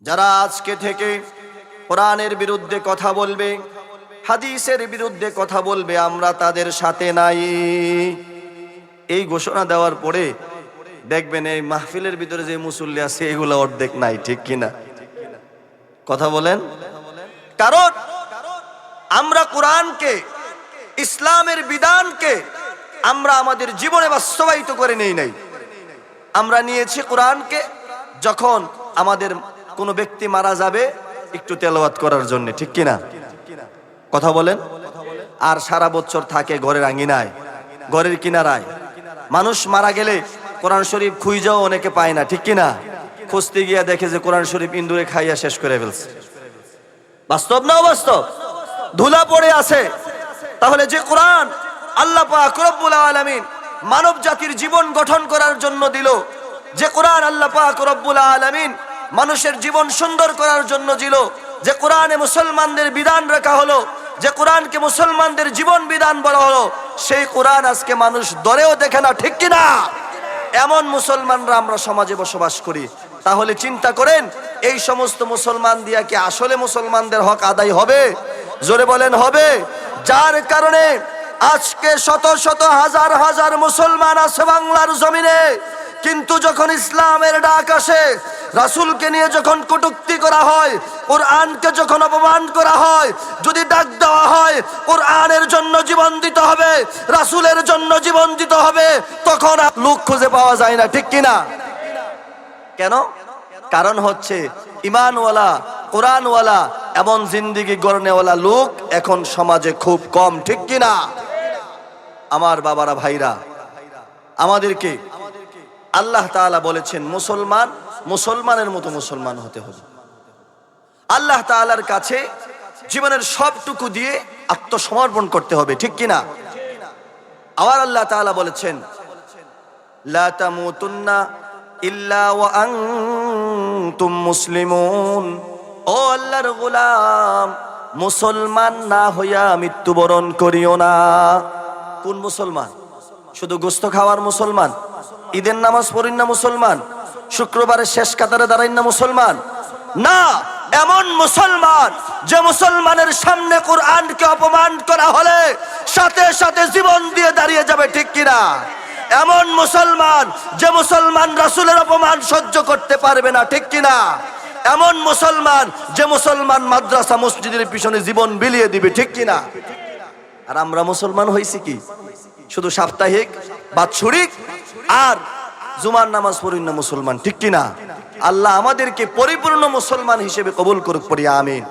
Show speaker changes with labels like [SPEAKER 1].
[SPEAKER 1] যারা আজকে থেকে কোরআনের বিরুদ্ধে কথা বলবে, হাদিসের বিরুদ্ধে কথা বলবে, আমরা তাদের সাথে নাই। এই ঘোষণা দেওয়ার পরে দেখবেন এই মাহফিলের ভিতরে যে মুসল্লি আছে এগুলো অর্ধেক নাই, ঠিক কিনা? কথা বলেন। কারণ আমরা কোরআনকে, ইসলামের বিধানকে আমরা আমাদের জীবনে বাস্তবায়িত করে নেই নাই। আমরা নিয়েছি কোরআনকে যখন আমাদের কোনো ব্যক্তি মারা যাবে একটু তেলাওয়াত করার জন্য, ঠিক কিনা? কথা বলেন। আর সারা বছর থাকে ঘরের আঙ্গিনায়, ঘরের কিনারায়। মানুষ মারা গেলে কোরআন শরীফ খুঁজেও অনেকে পায় না, ঠিক কিনা? খুঁজতে গিয়া দেখে যে কোরআন শরীফ ইন্দুরে খাইয়া শেষ করে ফেলছে। বাস্তব না অবাস্তব? ধুলা পড়ে আছে। তাহলে যে কোরআন আল্লাহ পাক রব্বুল আলামিন মানব জাতির জীবন গঠন করার জন্য দিল, যে কোরআন আল্লাহ পাক রব্বুল আলামিন মানুষের জীবন সুন্দর করার জন্য দিল, যে কোরআনে মুসলমানদের বিধান রাখা হলো, যে কোরআনকে মুসলমানদের জীবন বিধান বলা হলো, সেই কোরআন আজকে মানুষ দরেও দেখে না, ঠিক কিনা? এমন মুসলমানরা আমরা সমাজে বসবাস করি। তাহলে চিন্তা করেন, এই সমস্ত মুসলমান দিয়া কি আসলে মুসলমানদের হক আদায় হবে? জোরে বলেন, হবে? যার কারণে আজকে শত শত হাজার হাজার মুসলমান আছে বাংলার জমিনে, কিন্তু যখন ইসলামের ডাক আসে, রাসূলকে নিয়ে যখন কটূক্তি করা হয়, কোরআনকে যখন অপমান করা হয়, যদি ডাক দেওয়া হয় কোরআনের জন্য জীবন দিতে হবে, রাসূলের জন্য জীবন দিতে হবে, তখন লোক খুঁজে পাওয়া যায় না, ঠিক কিনা? কেন? কারণ হচ্ছে ঈমানওয়ালা, কোরআনওয়ালা, এমন জিন্দেগি গড়নেওয়ালা লোক এখন সমাজে খুব কম, ঠিক কিনা? আমার বাবারা, ভাইরা, আমাদেরকে আল্লাহ তাআলা বলেছেন মুসলমান মুসলমানের মতো মুসলমান হতে হবে। আল্লাহ তাআলার কাছে জীবনের সবটুকু দিয়ে আত্মসমর্পণ করতে হবে, ঠিক কিনা? আবার আল্লাহ তাআলা বলেছেন লা তামুতুন্না ইল্লা ওয়া আনতুম মুসলিমুন। ও আল্লাহর গোলাম, মুসলমান না হইয়া মৃত্যুবরণ করিও না। কোন মুসলমান? শুধু গোস্ত খাওয়ার মুসলমান? ঈদের নামাজ পড়েন না মুসলমান? শুক্রবারে শেষ কাতারে দাঁড়াইন না মুসলমান? না, এমন মুসলমান যে মুসলমানের সামনে কোরআনকে অপমান করা হলে সাথে সাথে জীবন দিয়ে দাঁড়িয়ে যাবে, ঠিক কিনা? এমন মুসলমান যে মুসলমান রাসূলের অপমান সহ্য করতে পারবে না, ঠিক কিনা? এমন মুসলমান যে মুসলমান মাদ্রাসা মসজিদের পিছনে জীবন বিলিয়ে দিবে, ঠিক কিনা? আর আমরা মুসলমান হইছি কি শুধু সাপ্তাহিক, বাৎসরিক আর জুমার নামাজ পড়ি না মুসলমান, ঠিক কিনা? আল্লাহ আমাদেরকে পরিপূর্ণ মুসলমান হিসেবে কবুল করুক, পড়ি আমিন।